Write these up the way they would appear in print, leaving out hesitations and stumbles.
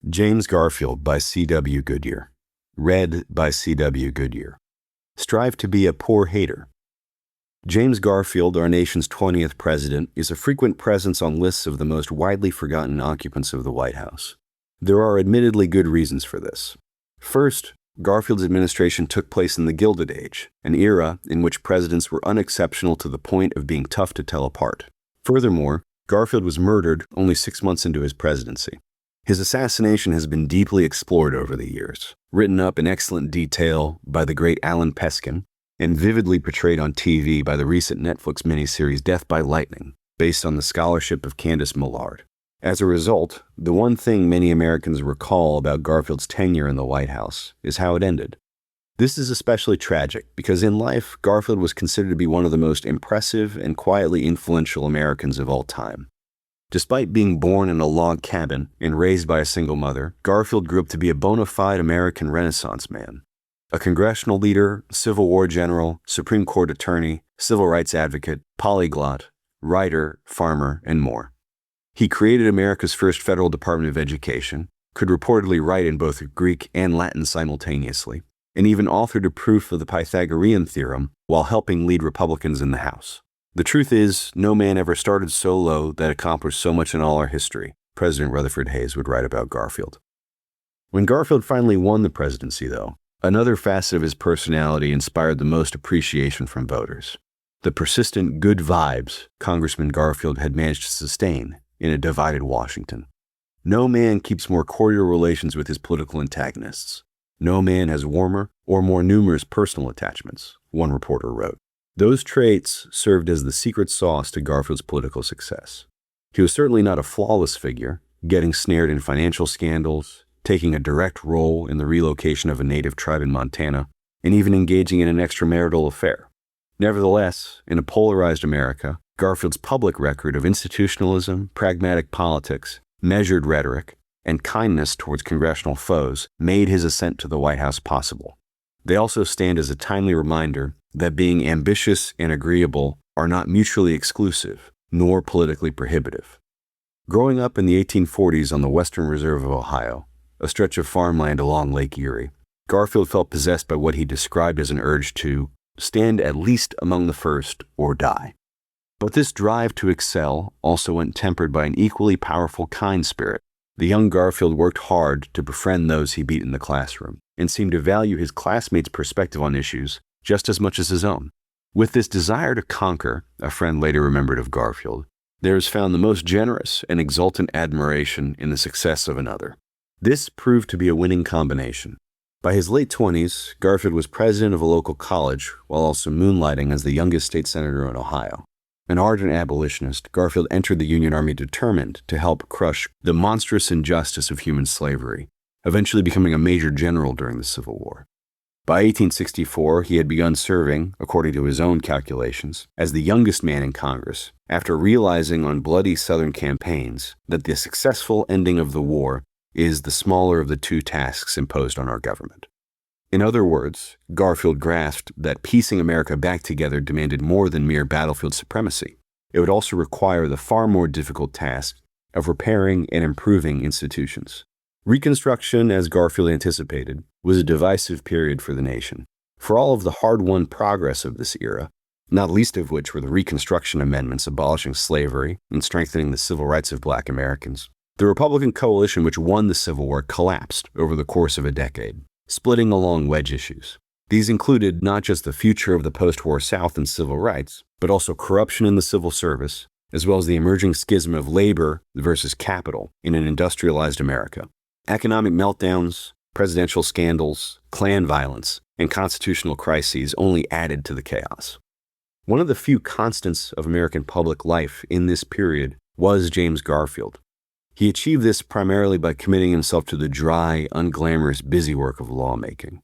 James Garfield by C.W. Goodyear. Read by C.W. Goodyear. Strive to be a poor hater. James Garfield, our nation's 20th president, is a frequent presence on lists of the most widely forgotten occupants of the White House. There are admittedly good reasons for this. First, Garfield's administration took place in the Gilded Age, an era in which presidents were unexceptional to the point of being tough to tell apart. Furthermore, Garfield was murdered only 6 months into his presidency. His assassination has been deeply explored over the years, written up in excellent detail by the great Alan Peskin, and vividly portrayed on TV by the recent Netflix miniseries Death by Lightning, based on the scholarship of Candace Millard. As a result, the one thing many Americans recall about Garfield's tenure in the White House is how it ended. This is especially tragic because in life, Garfield was considered to be one of the most impressive and quietly influential Americans of all time. Despite being born in a log cabin and raised by a single mother, Garfield grew up to be a bona fide American Renaissance man. A congressional leader, Civil War general, Supreme Court attorney, civil rights advocate, polyglot, writer, farmer, and more. He created America's first federal Department of Education, could reportedly write in both Greek and Latin simultaneously, and even authored a proof of the Pythagorean theorem while helping lead Republicans in the House. The truth is, no man ever started so low that accomplished so much in all our history, President Rutherford Hayes would write about Garfield. When Garfield finally won the presidency, though, another facet of his personality inspired the most appreciation from voters. The persistent good vibes Congressman Garfield had managed to sustain in a divided Washington. No man keeps more cordial relations with his political antagonists. No man has warmer or more numerous personal attachments, one reporter wrote. Those traits served as the secret sauce to Garfield's political success. He was certainly not a flawless figure, getting snared in financial scandals, taking a direct role in the relocation of a native tribe in Montana, and even engaging in an extramarital affair. Nevertheless, in a polarized America, Garfield's public record of institutionalism, pragmatic politics, measured rhetoric, and kindness towards congressional foes made his ascent to the White House possible. They also stand as a timely reminder that being ambitious and agreeable are not mutually exclusive, nor politically prohibitive. Growing up in the 1840s on the Western Reserve of Ohio, a stretch of farmland along Lake Erie, Garfield felt possessed by what he described as an urge to stand at least among the first or die. But this drive to excel also went tempered by an equally powerful kind spirit. The young Garfield worked hard to befriend those he beat in the classroom, and seemed to value his classmates' perspective on issues just as much as his own. With this desire to conquer, a friend later remembered of Garfield, there is found the most generous and exultant admiration in the success of another. This proved to be a winning combination. By his late 20s, Garfield was president of a local college while also moonlighting as the youngest state senator in Ohio. An ardent abolitionist, Garfield entered the Union Army determined to help crush the monstrous injustice of human slavery, eventually becoming a major general during the Civil War. By 1864, he had begun serving, according to his own calculations, as the youngest man in Congress, after realizing on bloody Southern campaigns that the successful ending of the war is the smaller of the two tasks imposed on our government. In other words, Garfield grasped that piecing America back together demanded more than mere battlefield supremacy. It would also require the far more difficult task of repairing and improving institutions. Reconstruction, as Garfield anticipated, was a divisive period for the nation. For all of the hard-won progress of this era, not least of which were the Reconstruction amendments abolishing slavery and strengthening the civil rights of Black Americans, the Republican coalition which won the Civil War collapsed over the course of a decade, splitting along wedge issues. These included not just the future of the post-war South and civil rights, but also corruption in the civil service, as well as the emerging schism of labor versus capital in an industrialized America. Economic meltdowns, presidential scandals, Klan violence, and constitutional crises only added to the chaos. One of the few constants of American public life in this period was James Garfield. He achieved this primarily by committing himself to the dry, unglamorous busy work of lawmaking.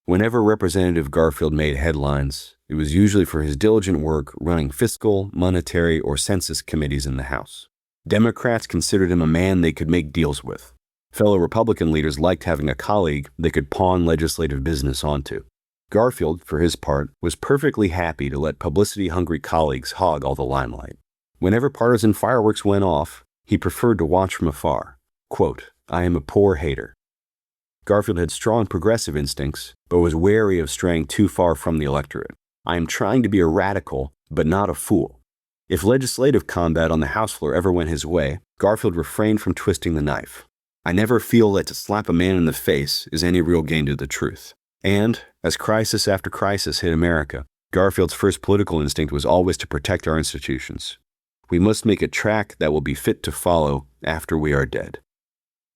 Whenever Representative Garfield made headlines, it was usually for his diligent work running fiscal, monetary, or census committees in the House. Democrats considered him a man they could make deals with. Fellow Republican leaders liked having a colleague they could pawn legislative business onto. Garfield, for his part, was perfectly happy to let publicity-hungry colleagues hog all the limelight. Whenever partisan fireworks went off, he preferred to watch from afar, quote, I am a poor hater. Garfield had strong progressive instincts, but was wary of straying too far from the electorate. I am trying to be a radical, but not a fool. If legislative combat on the House floor ever went his way, Garfield refrained from twisting the knife. I never feel that to slap a man in the face is any real gain to the truth. And, as crisis after crisis hit America, Garfield's first political instinct was always to protect our institutions. We must make a track that will be fit to follow after we are dead.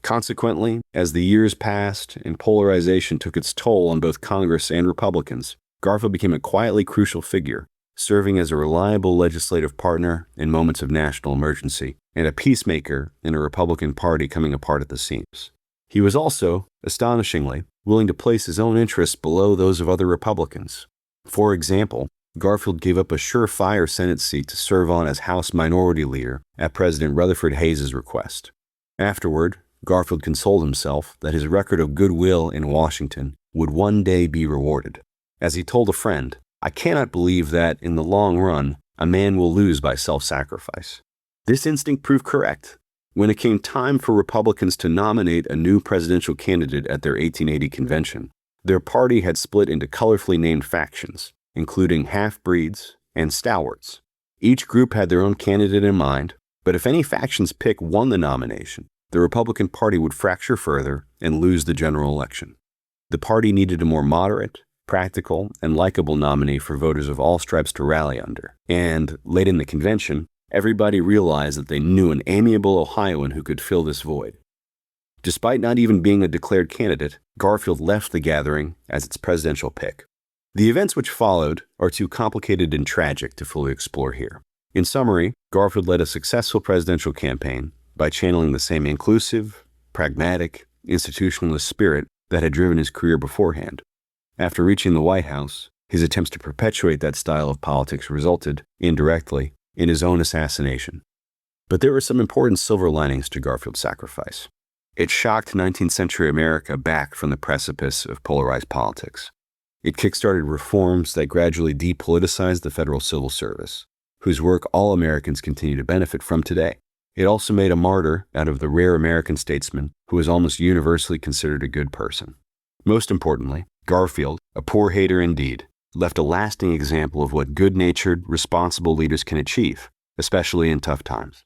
Consequently, as the years passed and polarization took its toll on both Congress and Republicans, Garfield became a quietly crucial figure, serving as a reliable legislative partner in moments of national emergency and a peacemaker in a Republican Party coming apart at the seams. He was also, astonishingly, willing to place his own interests below those of other Republicans. For example, Garfield gave up a surefire Senate seat to serve on as House Minority Leader at President Rutherford Hayes' request. Afterward, Garfield consoled himself that his record of goodwill in Washington would one day be rewarded. As he told a friend, "I cannot believe that, in the long run, a man will lose by self-sacrifice." This instinct proved correct. When it came time for Republicans to nominate a new presidential candidate at their 1880 convention, their party had split into colorfully named factions, including half-breeds and stalwarts. Each group had their own candidate in mind, but if any faction's pick won the nomination, the Republican Party would fracture further and lose the general election. The party needed a more moderate, practical, and likable nominee for voters of all stripes to rally under. And, late in the convention, everybody realized that they knew an amiable Ohioan who could fill this void. Despite not even being a declared candidate, Garfield left the gathering as its presidential pick. The events which followed are too complicated and tragic to fully explore here. In summary, Garfield led a successful presidential campaign by channeling the same inclusive, pragmatic, institutionalist spirit that had driven his career beforehand. After reaching the White House, his attempts to perpetuate that style of politics resulted, indirectly, in his own assassination. But there were some important silver linings to Garfield's sacrifice. It shocked 19th century America back from the precipice of polarized politics. It kickstarted reforms that gradually depoliticized the federal civil service, whose work all Americans continue to benefit from today. It also made a martyr out of the rare American statesman who was almost universally considered a good person. Most importantly, Garfield, a poor hater indeed, left a lasting example of what good-natured, responsible leaders can achieve, especially in tough times.